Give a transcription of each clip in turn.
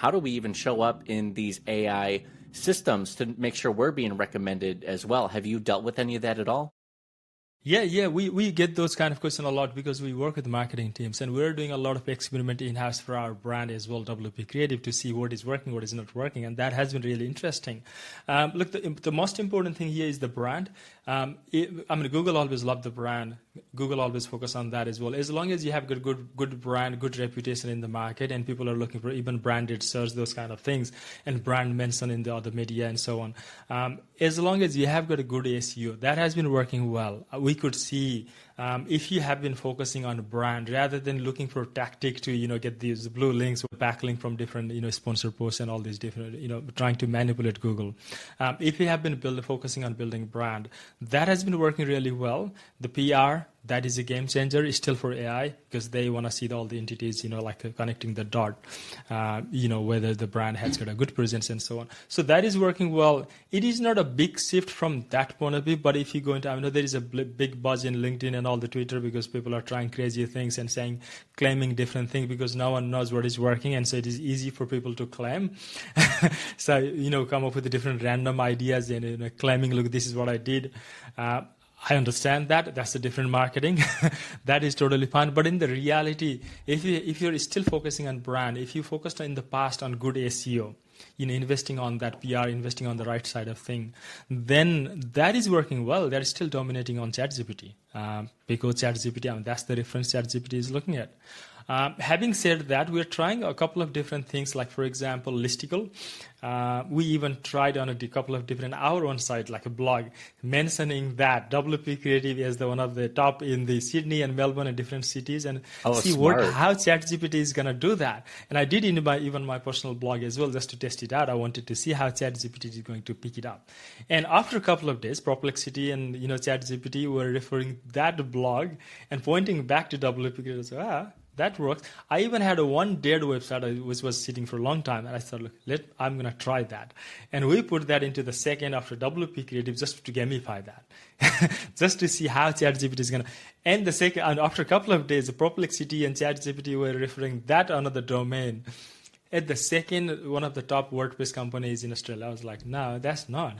how do we even show up in these AI systems to make sure we're being recommended as well? Have you dealt with any of that at all? Yeah, we get those kind of questions a lot because we work with marketing teams, and we're doing a lot of experiment in-house for our brand as well, WP Creative, to see what is working, what is not working, and that has been really interesting. Look, the most important thing here is the brand. Google always loved the brand. Google always focus on that as well. As long as you have good brand, good reputation in the market, and people are looking for even branded search, those kind of things, and brand mention in the other media and so on. As long as you have got a good SEO, that has been working well. We could see if you have been focusing on brand rather than looking for tactic to get these blue links or backlink from different sponsor posts and all these different trying to manipulate Google. If you have been focusing on building brand, that has been working really well. The PR, that is a game changer. It's still for AI because they want to see all the entities, like connecting the dot, whether the brand has got a good presence and so on. So that is working well. It is not a big shift from that point of view, but if you go into, I know there is a big buzz in LinkedIn and all the Twitter because people are trying crazy things and claiming different things because no one knows what is working. And so it is easy for people to claim. So, come up with different random ideas and claiming, look, this is what I did. I understand that. That's a different marketing. That is totally fine. But in the reality, if you're still focusing on brand, if you focused in the past on good SEO, investing on that PR, investing on the right side of thing, then that is working well. That is still dominating on ChatGPT because ChatGPT, that's the reference ChatGPT is looking at. Having said that, we're trying a couple of different things, like, for example, listicle. We even tried on a couple of different, our own site, like a blog, mentioning that WP Creative is one of the top in the Sydney and Melbourne and different cities, and see how ChatGPT is going to do that. And I did in my personal blog as well, just to test it out. I wanted to see how ChatGPT is going to pick it up. And after a couple of days, Perplexity and ChatGPT were referring that blog and pointing back to WP Creative. So, that works. I even had a one dead website which was sitting for a long time, and I thought, look, I'm going to try that. And we put that into the second after WP Creative just to gamify that, just to see how ChatGPT is going to. And the second, and after a couple of days, the Perplexity and ChatGPT were referring that another domain. At the second, one of the top WordPress companies in Australia, I was like, no, that's not.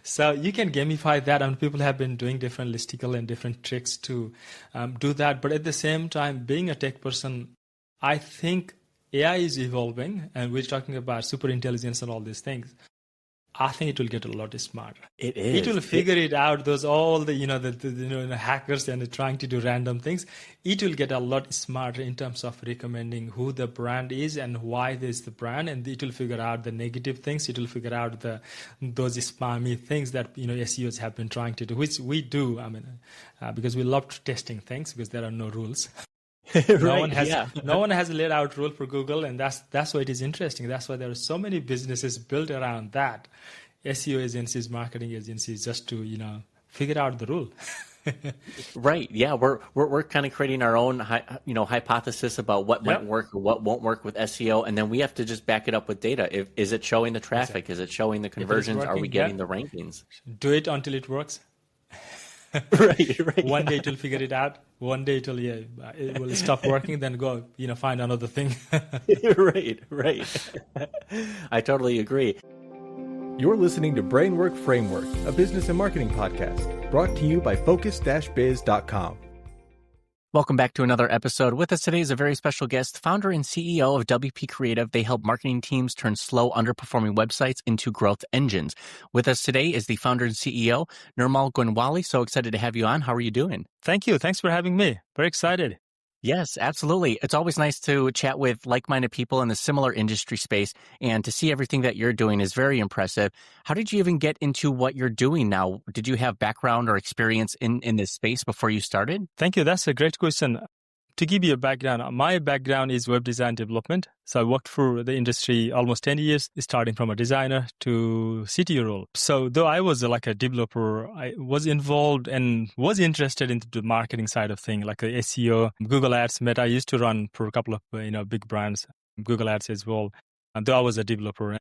So you can gamify that, and people have been doing different listicle and different tricks to do that. But at the same time, being a tech person, I think AI is evolving, and we're talking about super intelligence and all these things. I think it will get a lot smarter. It is. It will figure it out. All the hackers and trying to do random things. It will get a lot smarter in terms of recommending who the brand is and why there's the brand, and it will figure out the negative things. It will figure out those spammy things that SEOs have been trying to do, which we do. Because we love testing things because there are no rules. Right, no one has a laid out rule for Google, and that's why it is interesting. That's why there are so many businesses built around that, SEO agencies, marketing agencies, just to figure out the rule. Right. Yeah, we're kind of creating our own hypothesis about what might work or what won't work with SEO, and then we have to just back it up with data. Is it showing the traffic? Is it showing the conversions? Are we getting the rankings? Do it until it works. Right. One day it will figure it out. One day it will stop working. Then go, find another thing. Right. I totally agree. You're listening to Brainwork Framework, a business and marketing podcast, brought to you by Focus-Biz.com. Welcome back to another episode. With us today is a very special guest, founder and CEO of WP Creative. They help marketing teams turn slow, underperforming websites into growth engines. With us today is the founder and CEO, Nirmal Giyanwali. So excited to have you on. How are you doing? Thank you. Thanks for having me. Very excited. Yes, absolutely. It's always nice to chat with like-minded people in the similar industry space, and to see everything that you're doing is very impressive. How did you even get into what you're doing now? Did you have background or experience in this space before you started? Thank you. That's a great question. To give you a background, my background is web design development. So I worked for the industry almost 10 years, starting from a designer to CTO role. So though I was like a developer, I was involved and was interested in the marketing side of things, like the SEO, Google Ads, Meta. I used to run for a couple of big brands, Google Ads as well. And though I was a developer,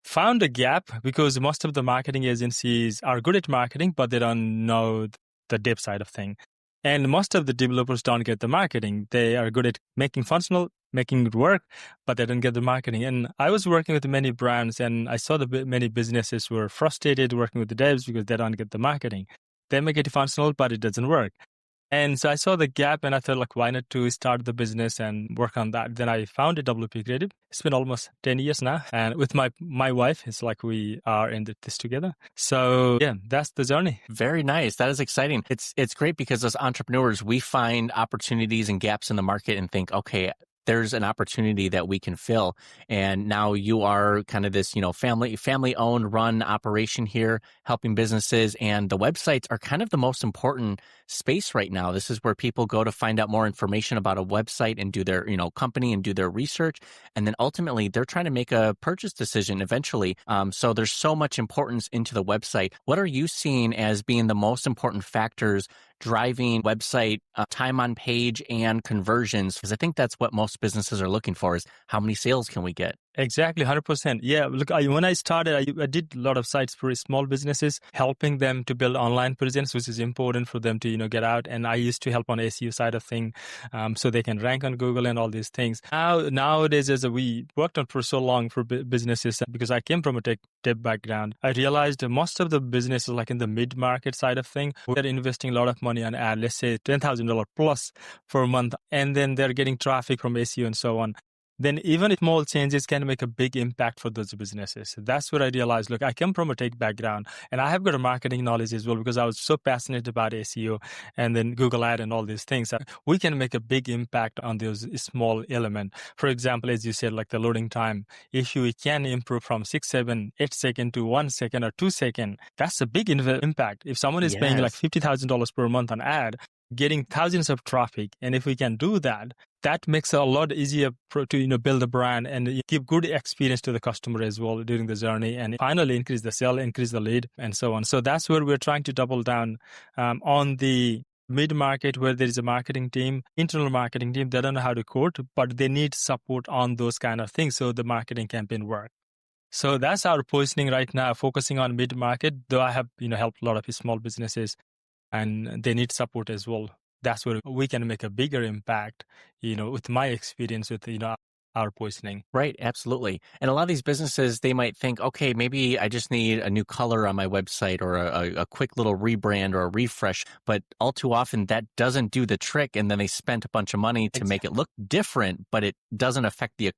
found a gap because most of the marketing agencies are good at marketing, but they don't know the dev side of things. And most of the developers don't get the marketing. They are good at making functional making it work, but they didn't get the marketing. And I was working with many brands, and I saw many businesses were frustrated working with the devs because they don't get the marketing. They make it functional, but it doesn't work. And so I saw the gap, and I thought, like, why not to start the business and work on that? Then I founded WP Creative. It's been almost 10 years now. And with my wife, it's like we are in this together. So yeah, that's the journey. Very nice. That is exciting. It's great because as entrepreneurs, we find opportunities and gaps in the market and think, okay, there's an opportunity that we can fill. And now you are kind of this, family owned, run operation here, helping businesses. And the websites are kind of the most important space right now. This is where people go to find out more information about a website and do their, company and do their research. And then ultimately they're trying to make a purchase decision eventually. So there's so much importance into the website. What are you seeing as being the most important factors driving website time on page and conversions? Because I think that's what most businesses are looking for, is how many sales can we get? Exactly, 100%. Yeah, look, when I started, I did a lot of sites for small businesses, helping them to build online presence, which is important for them to, get out. And I used to help on SEO side of thing, so they can rank on Google and all these things. Nowadays, as we worked on for so long for businesses, because I came from a tech background, I realized most of the businesses, like in the mid-market side of thing, they're investing a lot of money on ad, let's say $10,000 plus for a month, and then they're getting traffic from SEO and so on. Then even small changes can make a big impact for those businesses. That's what I realized. Look, I come from a tech background, and I have got a marketing knowledge as well, because I was so passionate about SEO and then Google Ad and all these things. We can make a big impact on those small elements. For example, as you said, like the loading time, if you can improve from 6, 7, 8 seconds to 1 second or 2 seconds, that's a big impact. If someone is paying like $50,000 per month on ad, getting thousands of traffic, and if we can do that, that makes it a lot easier to build a brand and give good experience to the customer as well during the journey, and finally increase the sale, increase the lead, and so on. So that's where we're trying to double down on the mid-market, where there is a marketing team, internal marketing team. They don't know how to code, but they need support on those kind of things so the marketing campaign works. So that's our positioning right now, focusing on mid-market, though I have helped a lot of small businesses, and they need support as well. That's where we can make a bigger impact, with my experience with, our positioning. Right, absolutely. And a lot of these businesses, they might think, okay, maybe I just need a new color on my website or a quick little rebrand or a refresh. But all too often that doesn't do the trick. And then they spent a bunch of money to make it look different, but it doesn't affect the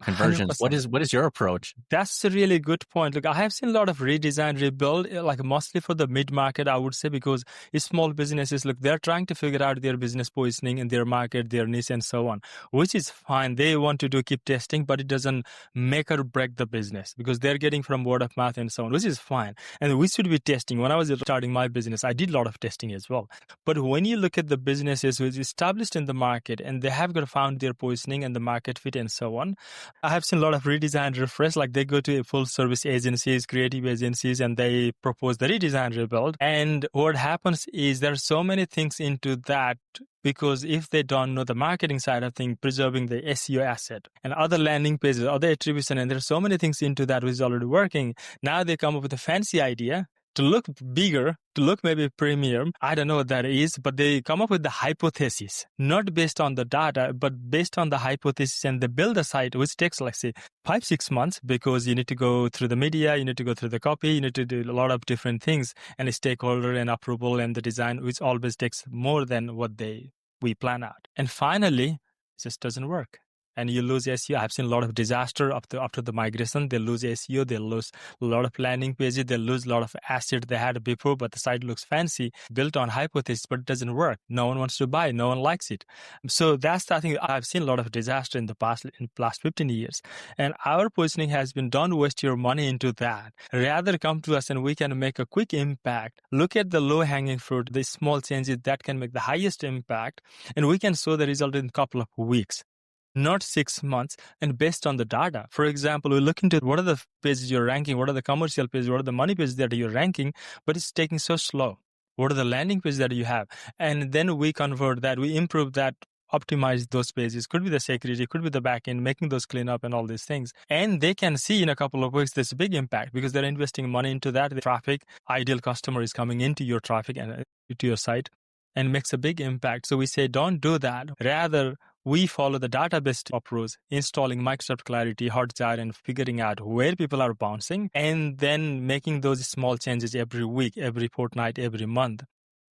conversions. 100%. What is your approach? That's a really good point. Look, I have seen a lot of redesign, rebuild, like mostly for the mid-market, I would say, because small businesses, look, they're trying to figure out their business positioning in their market, their niche, and so on, which is fine. They want to keep testing, but it doesn't make or break the business, because they're getting from word of mouth and so on, which is fine. And we should be testing. When I was starting my business, I did a lot of testing as well. But when you look at the businesses which is established in the market and they have got to found their positioning and the market fit and so on, I have seen a lot of redesign, refresh, like they go to full service agencies, creative agencies, and they propose the redesign, rebuild. And what happens is there are so many things into that, because if they don't know the marketing side of things, preserving the SEO asset and other landing pages, other attribution, and there's so many things into that which is already working. Now they come up with a fancy idea to look bigger, to look maybe premium. I don't know what that is, but they come up with the hypothesis, not based on the data, but based on the hypothesis, and they build a site, which takes, like, say, 5-6 months, because you need to go through the media, you need to go through the copy, you need to do a lot of different things, and stakeholder and approval and the design, which always takes more than what we plan out. And finally, it just doesn't work. And you lose SEO. I've seen a lot of disaster after the migration. They lose SEO. They lose a lot of landing pages. They lose a lot of assets they had before, but the site looks fancy, built on hypothesis, but it doesn't work. No one wants to buy. No one likes it. So that's, I think, I've seen a lot of disaster in the last 15 years. And our positioning has been, don't waste your money into that. Rather come to us and we can make a quick impact. Look at the low-hanging fruit, the small changes that can make the highest impact, and we can show the result in a couple of weeks, not 6 months, and based on the data. For example, we look into what are the pages you're ranking, what are the commercial pages, what are the money pages that you're ranking, but it's taking so slow. What are the landing pages that you have? And then we convert that, we improve that, optimize those pages. Could be the security, could be the backend, making those clean up and all these things. And they can see in a couple of weeks this big impact, because they're investing money into that. The traffic, ideal customer is coming into your traffic and to your site, and makes a big impact. So we say, don't do that. Rather, we follow the database approach, installing Microsoft Clarity, Hotjar, and figuring out where people are bouncing, and then making those small changes every week, every fortnight, every month.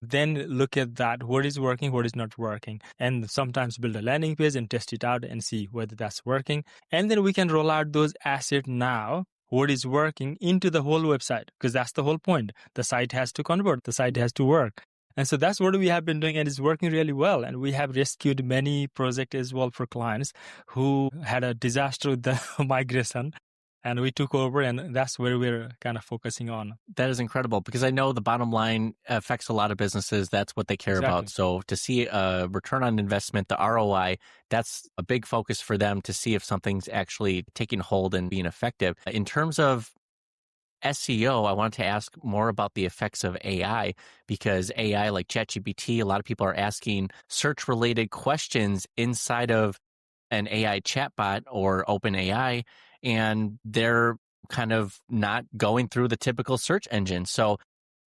Then look at that, what is working, what is not working, and sometimes build a landing page and test it out and see whether that's working. And then we can roll out those assets now, what is working, into the whole website, because that's the whole point. The site has to convert, the site has to work. And so that's what we have been doing, and it's working really well. And we have rescued many projects as well for clients who had a disaster with the migration. And we took over, and that's where we're kind of focusing on. That is incredible, because I know the bottom line affects a lot of businesses. That's what they care about. So to see a return on investment, the ROI, that's a big focus for them to see if something's actually taking hold and being effective. In terms of SEO, I wanted to ask more about the effects of AI, because AI, like ChatGPT, a lot of people are asking search-related questions inside of an AI chatbot or OpenAI, and they're kind of not going through the typical search engine. So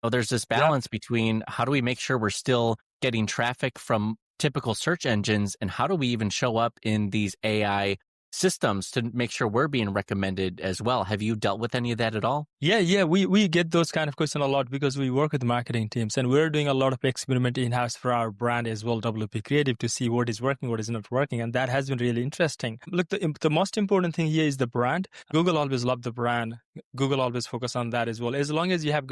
there's this balance between how do we make sure we're still getting traffic from typical search engines, and how do we even show up in these AI systems to make sure we're being recommended as well. Have you dealt with any of that at all? Yeah. We get those kind of questions a lot because we work with marketing teams, and we're doing a lot of experiment in-house for our brand as well, WP Creative, to see what is working, what is not working. And that has been really interesting. Look, the most important thing here is the brand. Google always loved the brand. Google always focus on that as well. As long as you have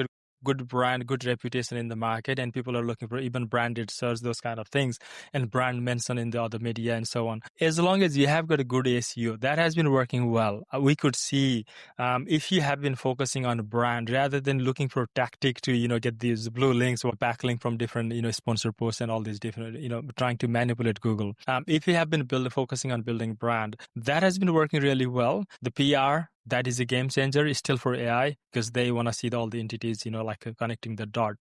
good brand, good reputation in the market, and people are looking for even branded search, those kind of things, and brand mention in the other media and so on. As long as you have got a good SEO, that has been working well. We could see if you have been focusing on brand rather than looking for tactic to, get these blue links or backlink from different, sponsor posts and all these different, trying to manipulate Google. If you have been focusing on building brand, that has been working really well. The PR, that is a game changer. It's still for AI because they want to see all the entities, like connecting the dot,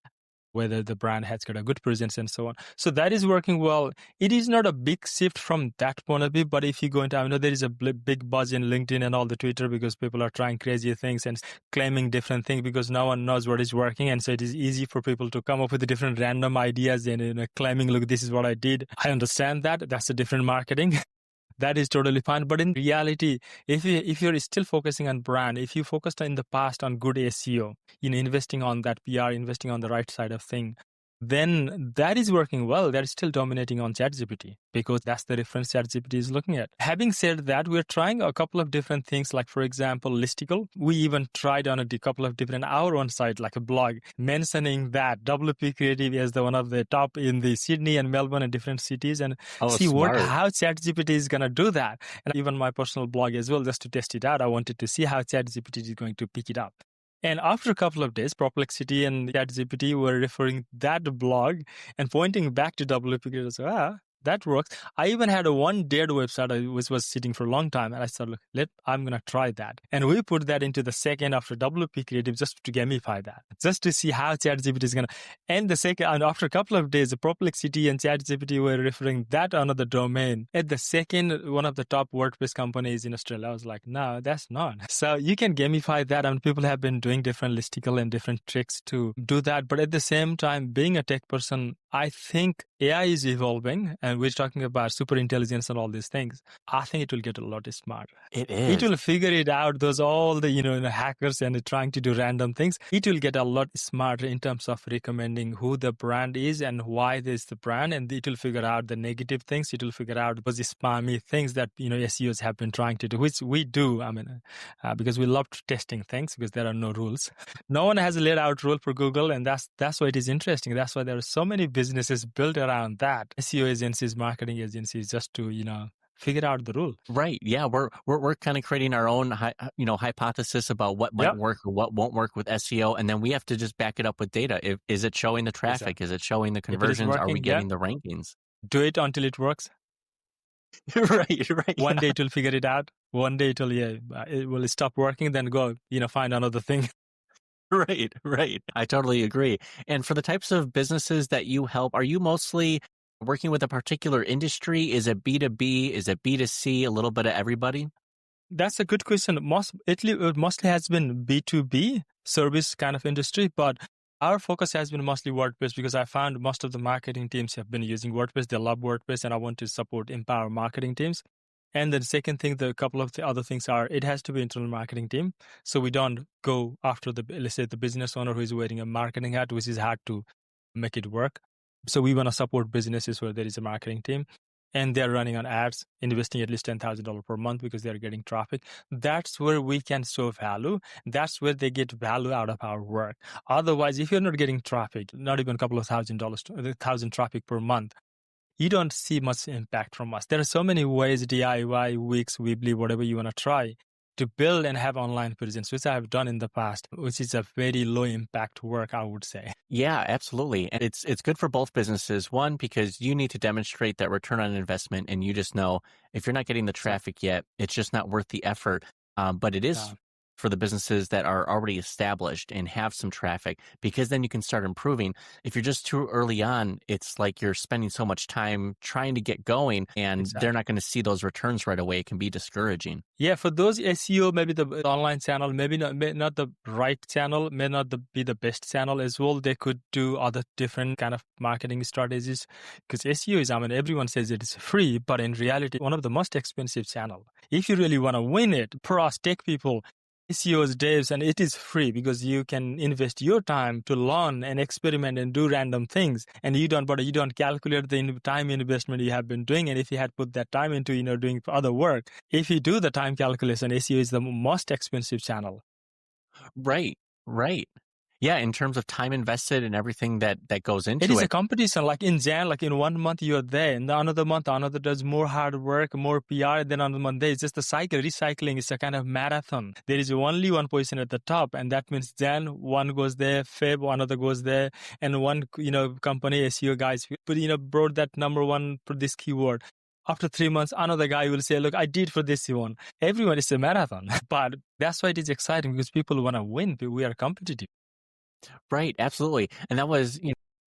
whether the brand has got a good presence and so on. So that is working well. It is not a big shift from that point of view, but if you go into, I know there is a big buzz in LinkedIn and all the Twitter because people are trying crazy things and claiming different things because no one knows what is working. And so it is easy for people to come up with different random ideas and claiming, look, this is what I did. I understand that. That's a different marketing. That is totally fine. But in reality, if you're still focusing on brand, if you focused in the past on good SEO, investing on that PR, investing on the right side of thing, then that is working well. That is still dominating on ChatGPT because that's the reference ChatGPT is looking at. Having said that, we're trying a couple of different things, like, for example, listicle. We even tried on a couple of different, our own site, like a blog, mentioning that WP Creative is the one of the top in the Sydney and Melbourne and different cities, and see how ChatGPT is going to do that. And even my personal blog as well, just to test it out, I wanted to see how ChatGPT is going to pick it up. And after a couple of days, Perplexity and ChatGPT were referring that blog and pointing back to WP Creative. So, that works. I even had a one dead website which was sitting for a long time, and I said, look, I'm going to try that. And we put that into the second after WP Creative just to gamify that, just to see how ChatGPT is going to. And the second, and after a couple of days, the Perplexity and ChatGPT were referring that another domain at the second one of the top WordPress companies in Australia. I was like, no, that's not. So you can gamify that, and people have been doing different listicle and different tricks to do that. But at the same time, being a tech person, I think AI is evolving, and we're talking about super intelligence and all these things. I think it will get a lot smarter. It is. It will figure it out. All the hackers and trying to do random things. It will get a lot smarter in terms of recommending who the brand is and why there's the brand, and it will figure out the negative things. It will figure out those spammy things that SEOs have been trying to do, which we do. Because we love testing things because there are no rules. No one has a laid out rule for Google, and that's why it is interesting. That's why there are so many businesses built around that. SEO agencies, marketing agencies, just to figure out the rule. Right. Yeah. We're kind of creating our own hypothesis about what might work or what won't work with SEO, and then we have to just back it up with data. Is it showing the traffic? Exactly. Is it showing the conversions? Working, are we getting the rankings? Do it until it works. Right. One day it will figure it out. One day it will stop working. Then go find another thing. Right. I totally agree. And for the types of businesses that you help, are you mostly working with a particular industry? Is it B2B? Is it B2C? A little bit of everybody? That's a good question. It mostly has been B2B service kind of industry, but Our focus has been mostly WordPress because I found most of the marketing teams have been using WordPress. They love WordPress, and I want to support, empower marketing teams. And the second thing, the couple of the other things are, it has to be internal marketing team. So we don't go after let's say the business owner who is wearing a marketing hat, which is hard to make it work. So we want to support businesses where there is a marketing team and they're running on ads, investing at least $10,000 per month because they're getting traffic. That's where we can show value. That's where they get value out of our work. Otherwise, if you're not getting traffic, not even a couple of $1,000 traffic per month, you don't see much impact from us. There are so many ways, DIY, Wix, Weebly, whatever you want to try, to build and have online presence, which I have done in the past, which is a very low impact work, I would say. Yeah, absolutely. And it's good for both businesses. One, because you need to demonstrate that return on investment, and you just know if you're not getting the traffic yet, it's just not worth the effort. But it is for the businesses that are already established and have some traffic, because then you can start improving. If you're just too early on, it's like you're spending so much time trying to get going and they're not going to see those returns right away. It can be discouraging. Yeah, for those SEO, maybe the online channel, maybe not the right channel, may not be the best channel as well. They could do other different kind of marketing strategies, because SEO is, everyone says it is free, but in reality, one of the most expensive channel. If you really want to win it, for us tech people, SEOs, devs, and it is free because you can invest your time to learn and experiment and do random things. And you don't calculate the time investment you have been doing. And if you had put that time into, doing other work, if you do the time calculation, SEO is the most expensive channel. Right. Yeah, in terms of time invested and everything that goes into it. It is a competition. Like in Jan, like in 1 month you're there, and another month another does more hard work, more PR, then another month there. It's just a cycle. Recycling is a kind of marathon. There is only one position at the top, and that means Jan, one goes there, Feb, another goes there, and one company SEO guys brought that number one for this keyword. After 3 months, another guy will say, look, I did for this one. Everyone is a marathon. But that's why it is exciting, because people want to win. We are competitive. Right, absolutely. And that was,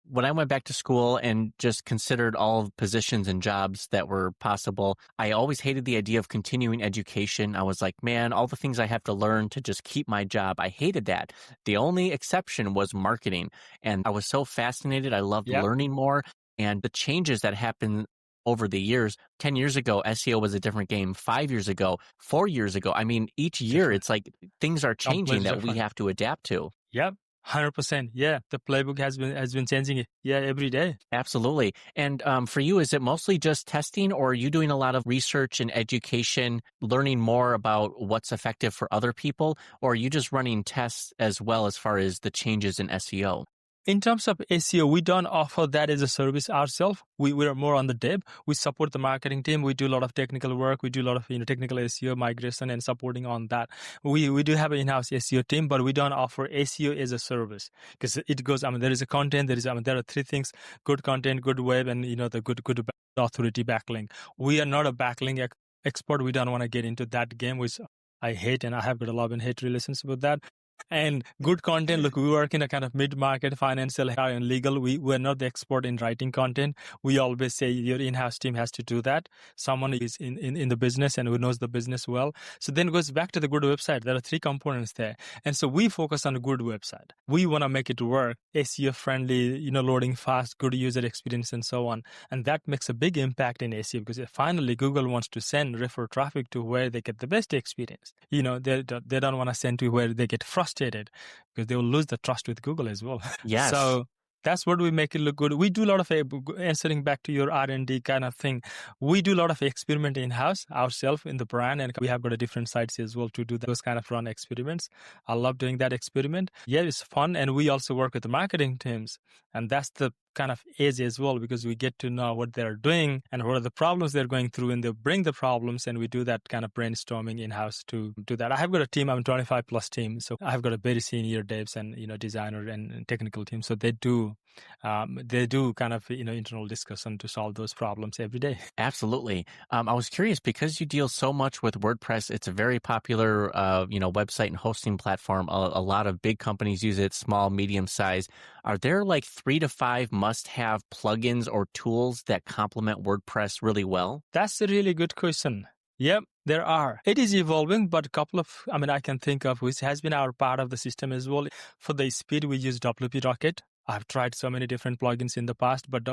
when I went back to school and just considered all the positions and jobs that were possible, I always hated the idea of continuing education. I was like, man, all the things I have to learn to just keep my job, I hated that. The only exception was marketing. And I was so fascinated. I loved learning more. And the changes that happened over the years, 10 years ago, SEO was a different game. 5 years ago, 4 years ago, each year, it's like things are changing that we have to adapt to. Yep. 100%. Yeah. The playbook has been changing every day. Absolutely. And for you, is it mostly just testing, or are you doing a lot of research and education, learning more about what's effective for other people, or are you just running tests as well as far as the changes in SEO? In terms of SEO, we don't offer that as a service ourselves. We are more on the dev. We support the marketing team. We do a lot of technical work. We do a lot of technical SEO migration and supporting on that. We do have an in-house SEO team, but we don't offer SEO as a service, because it goes. There is a content. There are three things: good content, good web, and the good authority backlink. We are not a backlink expert. We don't want to get into that game, which I hate, and I have got a love and hate relationship with that. And good content, look, we work in a kind of mid-market, financial, and legal. We're not the expert in writing content. We always say your in-house team has to do that. Someone is in the business and who knows the business well. So then it goes back to the good website. There are three components there. And so we focus on a good website. We want to make it work, SEO friendly, loading fast, good user experience, and so on. And that makes a big impact in SEO, because finally Google wants to refer traffic to where they get the best experience. They don't want to send to where they get frustrated, because they will lose the trust with Google as well. Yes. So that's what we make it look good. We do a lot of, answering back to your R&D kind of thing, we do a lot of experiment in-house ourselves in the brand, and we have got a different sites as well to do those kind of run experiments. I love doing that experiment. Yeah, it's fun. And we also work with the marketing teams, and that's the kind of edge as well, because we get to know what they're doing and what are the problems they're going through, and they bring the problems, and we do that kind of brainstorming in-house to do that. I have got a team, I'm 25 plus team, so I have got a very senior devs and designer and technical team, so they do kind of internal discussion to solve those problems every day. Absolutely. I was curious, because you deal so much with WordPress. It's a very popular website and hosting platform. A lot of big companies use it, small, medium size. Are there like 3 to 5 must-have plugins or tools that complement WordPress really well? That's a really good question. Yep, there are. It is evolving, but a couple of, I can think of which has been our part of the system as well. For the speed, we use WP Rocket. I've tried so many different plugins in the past, but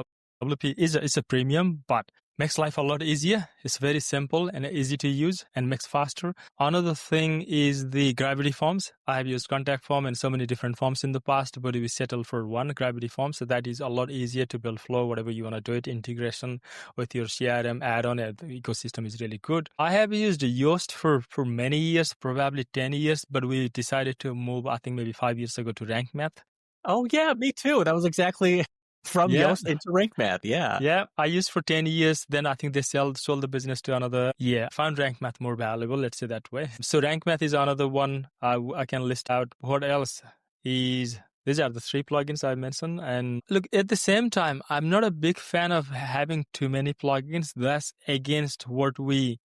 WP is a premium, but makes life a lot easier. It's very simple and easy to use and makes faster. Another thing is the Gravity forms. I have used contact form and so many different forms in the past, but we settle for one Gravity form. So that is a lot easier to build flow, whatever you want to do it. Integration with your CRM add-on, the ecosystem is really good. I have used Yoast for many years, probably 10 years, but we decided to move, I think maybe 5 years ago, to Rank Math. Oh, yeah, me too. That was exactly from Yoast into Rank Math. Yeah. Yeah. I used for 10 years. Then I think they sold the business to another. Yeah. Found Rank Math more valuable. Let's say that way. So Rank Math is another one I can list out. What else is... These are the 3 plugins I mentioned. And look, at the same time, I'm not a big fan of having too many plugins. That's against what we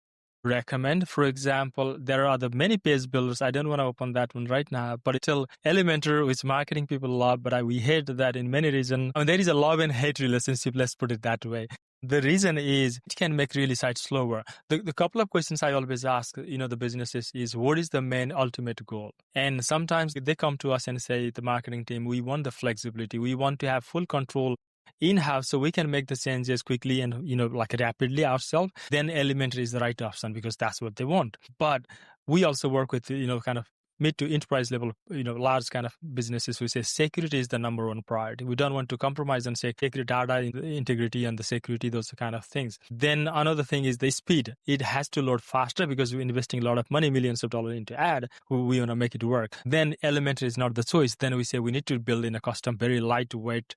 recommend. For example, there are the many page builders. I don't want to open that one right now, but it's still Elementor, which marketing people love, but we hate that in many reasons. There is a love and hate relationship, let's put it that way. The reason is it can make really sites slower. The couple of questions I always ask, the businesses is, what is the main ultimate goal? And sometimes they come to us and say, the marketing team, we want the flexibility. We want to have full control in-house so we can make the changes quickly and, rapidly ourselves. Then Elementor is the right option because that's what they want. But we also work with, kind of mid to enterprise level, large kind of businesses who say security is the number one priority. We don't want to compromise on security, data integrity and the security, those kind of things. Then another thing is the speed. It has to load faster because we're investing a lot of money, millions of dollars into ad. We want to make it work. Then Elementor is not the choice. Then we say we need to build in a custom, very lightweight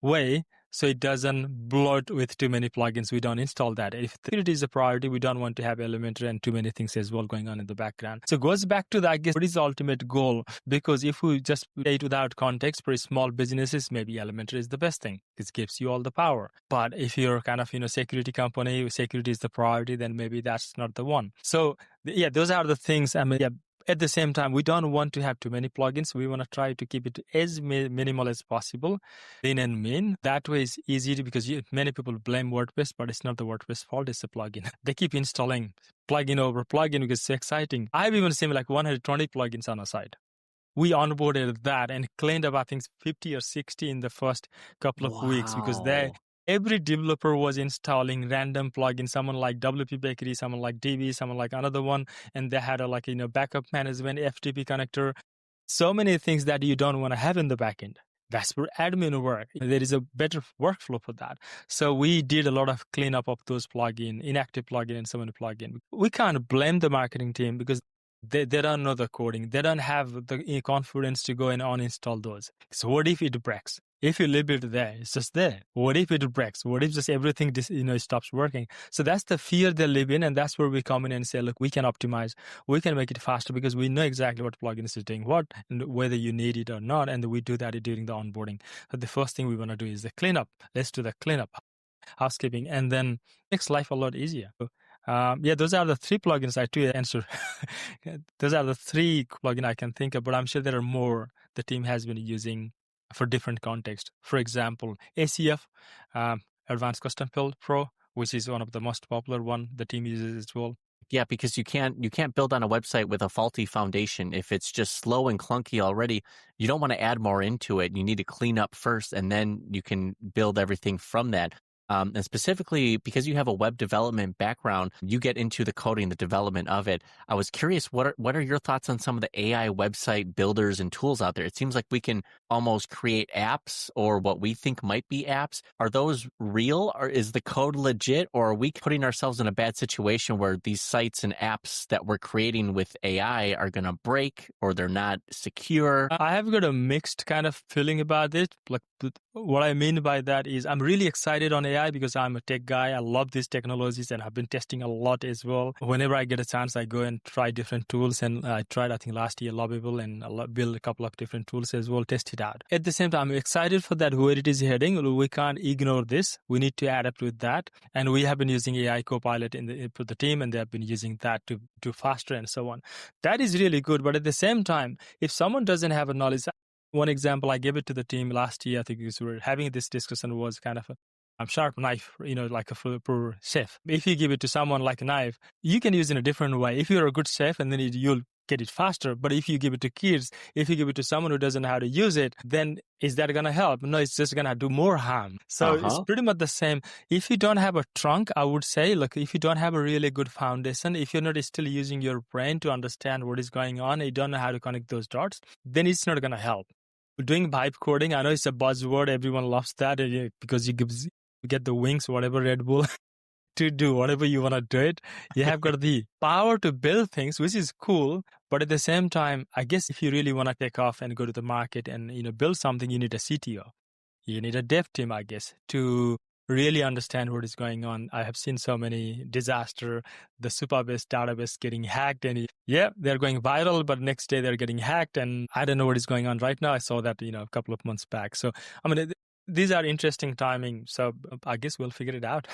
way so it doesn't bloat with too many plugins. We don't install that. If security is a priority, we don't want to have Elementor and too many things as well going on in the background. So it goes back to I guess, what is the ultimate goal? Because if we just play it without context for small businesses, maybe Elementor is the best thing. It gives you all the power. But if you're kind of, security company, security is the priority, then maybe that's not the one. So yeah, those are the things. At the same time, we don't want to have too many plugins. We want to try to keep it as minimal as possible, lean and mean. That way it's easy because many people blame WordPress, but it's not the WordPress fault, it's the plugin. They keep installing plugin over plugin because it's so exciting. I've even seen like 120 plugins on a site. We onboarded that and cleaned up, I think, 50 or 60 in the first couple of weeks because every developer was installing random plugins, someone like WP Bakery, someone like DB, someone like another one, and they had a backup management, FTP connector, so many things that you don't want to have in the backend. That's where admin work. There is a better workflow for that. So we did a lot of cleanup of those plugins, inactive plugin and so many plugins. We can't blame the marketing team because they don't know the coding. They don't have the confidence to go and uninstall those. So what if it breaks? If you leave it there, it's just there. What if it breaks? What if just everything stops working? So that's the fear they live in, and that's where we come in and say, look, we can optimize, we can make it faster because we know exactly what plugin is doing what and whether you need it or not, and we do that during the onboarding. So the first thing we want to do is the cleanup. Let's do the cleanup, housekeeping, and then makes life a lot easier. Those are the 3 plugins I do answer. Those are the 3 plugins I can think of, but I'm sure there are more the team has been using for different contexts. For example, ACF, Advanced Custom Build Pro, which is one of the most popular one the team uses as well. Yeah, because you can't build on a website with a faulty foundation. If it's just slow and clunky already, you don't want to add more into it. You need to clean up first, and then you can build everything from that. And specifically, because you have a web development background, you get into the coding, the development of it. I was curious, what are your thoughts on some of the AI website builders and tools out there? It seems like we can almost create apps or what we think might be apps. Are those real, or is the code legit, or are we putting ourselves in a bad situation where these sites and apps that we're creating with AI are going to break or they're not secure? I have got a mixed kind of feeling about it. Like, what I mean by that is I'm really excited on AI because I'm a tech guy. I love these technologies and I've been testing a lot as well. Whenever I get a chance, I go and try different tools. And I tried, I think last year, Lovable, and I build a couple of different tools as well, test it out. At the same time, I'm excited for that, where it is heading. We can't ignore this. We need to adapt with that. And we have been using AI Copilot for the team, and they have been using that to do faster and so on. That is really good. But at the same time, if someone doesn't have a knowledge, one example I gave it to the team last year, I think we were having this discussion, was kind of sharp knife, like for chef. If you give it to someone like a knife, you can use it in a different way. If you're a good chef, and then you'll get it faster. But if you give it to kids, if you give it to someone who doesn't know how to use it, then is that going to help? No, it's just going to do more harm. So it's pretty much the same. If you don't have a trunk, I would say, look, if you don't have a really good foundation, if you're not still using your brain to understand what is going on, you don't know how to connect those dots, then it's not going to help. Doing vibe coding, I know it's a buzzword. Everyone loves that because you get the wings, whatever Red Bull, to do whatever you want to do it. You have got the power to build things, which is cool. But at the same time, I guess if you really want to take off and go to the market and build something, you need a CTO. You need a dev team, I guess, to really understand what is going on. I have seen so many disaster, the Supabase database getting hacked, and they're going viral, but next day they're getting hacked, and I don't know what is going on right now. I saw that, a couple of months back. So, these are interesting timing. So I guess we'll figure it out.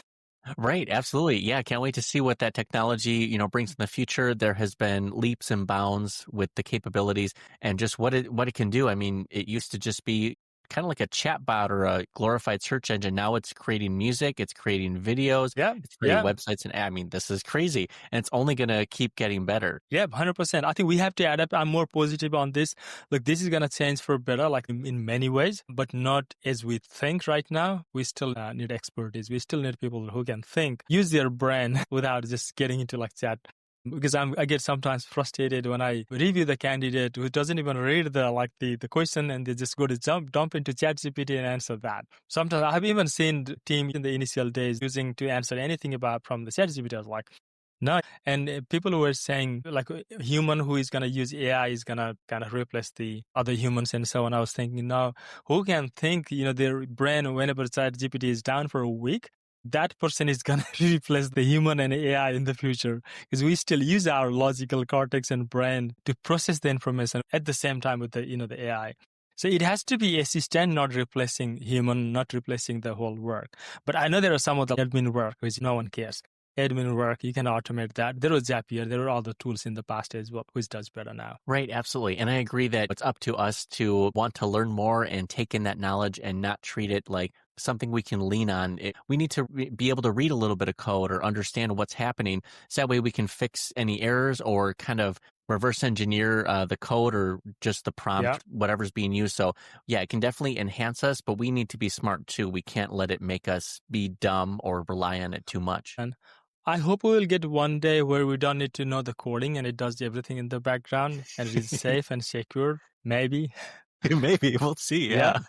Right. Absolutely. Yeah. Can't wait to see what that technology, brings in the future. There has been leaps and bounds with the capabilities and just what it can do. I mean, it used to just be kind of like a chat bot or a glorified search engine. Now it's creating music, it's creating videos, it's creating websites. And this is crazy. And it's only going to keep getting better. Yeah, 100%. I think we have to adapt. I'm more positive on this. Look, this is going to change for better, like in many ways, but not as we think right now. We still need expertise. We still need people who can think, use their brain without just getting into like chat. Because I get sometimes frustrated when I review the candidate who doesn't even read the question, and they just go to dump into ChatGPT and answer that. Sometimes I've even seen the team in the initial days using to answer anything from the ChatGPT. I was like, no. And people who were saying like a human who is going to use AI is going to kind of replace the other humans and so on. I was thinking, no, who can think, their brain whenever ChatGPT is down for a week, that person is going to replace the human and AI in the future, because we still use our logical cortex and brain to process the information at the same time with the AI. So it has to be assistant, not replacing human, not replacing the whole work. But I know there are some of the admin work which no one cares. Admin work, you can automate that. There was Zapier, there were other tools in the past as well, which does better now. Right, absolutely. And I agree that it's up to us to want to learn more and take in that knowledge and not treat it like something we can lean on. We need to be able to read a little bit of code or understand what's happening, so that way we can fix any errors or kind of reverse engineer the code or just the prompt, whatever's being used. So it can definitely enhance us, but we need to be smart too. We can't let it make us be dumb or rely on it too much. And I hope we will get one day where we don't need to know the coding and it does everything in the background and it is safe and secure. Maybe. Maybe. We'll see. Yeah.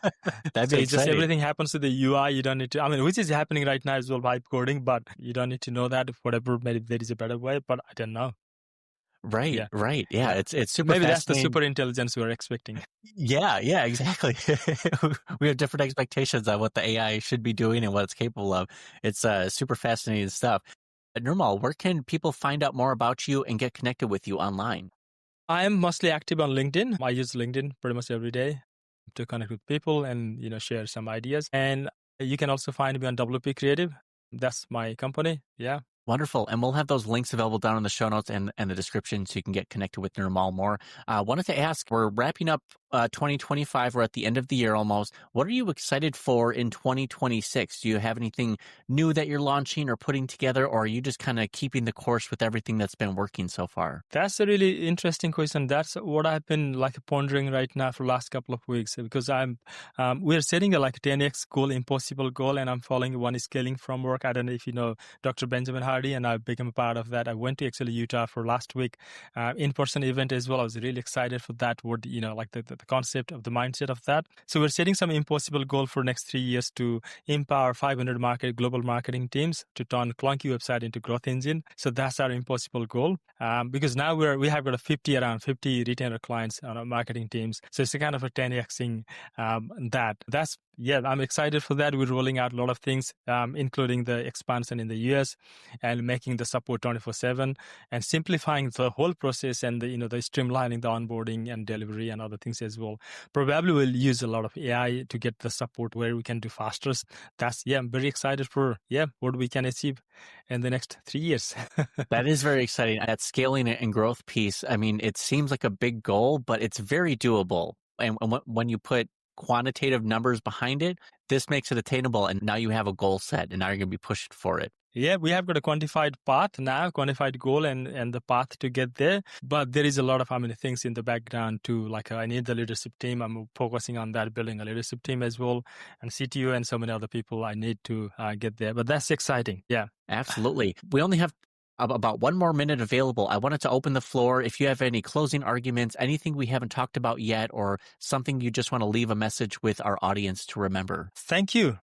That'd be exciting. Just everything happens to the UI. You don't need to, which is happening right now as well, vibe coding, but you don't need to know that. Whatever, maybe there is a better way, but I don't know. Right. Yeah. It's super Maybe that's the super intelligence we're expecting. Yeah, exactly. We have different expectations on what the AI should be doing and what it's capable of. It's super fascinating stuff. Nirmal, where can people find out more about you and get connected with you online? I am mostly active on LinkedIn. I use LinkedIn pretty much every day to connect with people and, share some ideas. And you can also find me on WP Creative. That's my company. Yeah. Wonderful. And we'll have those links available down in the show notes and the description so you can get connected with Nirmal more. Wanted to ask, we're wrapping up 2025. We're at the end of the year almost. What are you excited for in 2026? Do you have anything new that you're launching or putting together, or are you just kind of keeping the course with everything that's been working so far? That's a really interesting question. That's what I've been pondering right now for the last couple of weeks, because we're setting a 10x goal, impossible goal, and I'm following one scaling framework. I don't know if you know Dr. Benjamin Hardy, and I've become a part of that. I went to actually Utah for last week, in-person event as well. I was really excited for that word, the concept of the mindset of that. So we're setting some impossible goal for next 3 years to empower 500 global marketing teams to turn clunky website into growth engine. So that's our impossible goal. Because now we have got around 50 retainer clients on our marketing teams. So it's a kind of a 10xing I'm excited for that. We're rolling out a lot of things, including the expansion in the US and making the support 24/7 and simplifying the whole process and the streamlining the onboarding and delivery and other things as well. Probably we'll use a lot of AI to get the support where we can do faster. I'm very excited for what we can achieve in the next 3 years. That is very exciting. That scaling and growth piece, it seems like a big goal, but it's very doable. And when you put quantitative numbers behind it, this makes it attainable, and now you have a goal set, and now you're going to be pushing for it. Yeah, we have got a quantified path now, quantified goal and the path to get there. But there is a lot of things in the background too. Like I need the leadership team. I'm focusing on that, building a leadership team as well. And CTO and so many other people I need to get there. But that's exciting. Yeah. Absolutely. We only have about 1 more minute available. I wanted to open the floor. If you have any closing arguments, anything we haven't talked about yet, or something you just want to leave a message with our audience to remember. Thank you.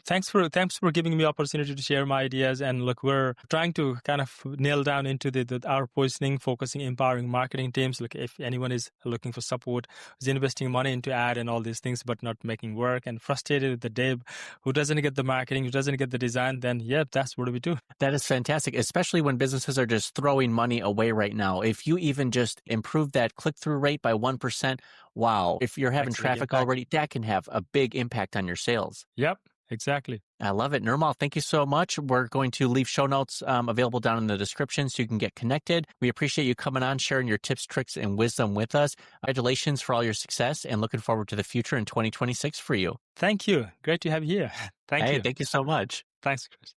Thanks for giving me opportunity to share my ideas. And look, we're trying to kind of nail down into our positioning, focusing, empowering marketing teams. Look, if anyone is looking for support, is investing money into ad and all these things, but not making work, and frustrated with the dev who doesn't get the marketing, who doesn't get the design, then yeah, that's what we do. That is fantastic, especially when businesses are just throwing money away right now. If you even just improve that click-through rate by 1%, wow. If you're having traffic already, that can have a big impact on your sales. Yep. Exactly. I love it. Nirmal, thank you so much. We're going to leave show notes available down in the description so you can get connected. We appreciate you coming on, sharing your tips, tricks, and wisdom with us. Congratulations for all your success, and looking forward to the future in 2026 for you. Thank you. Great to have you here. Thank you. Thank you so much. Thanks, Chris.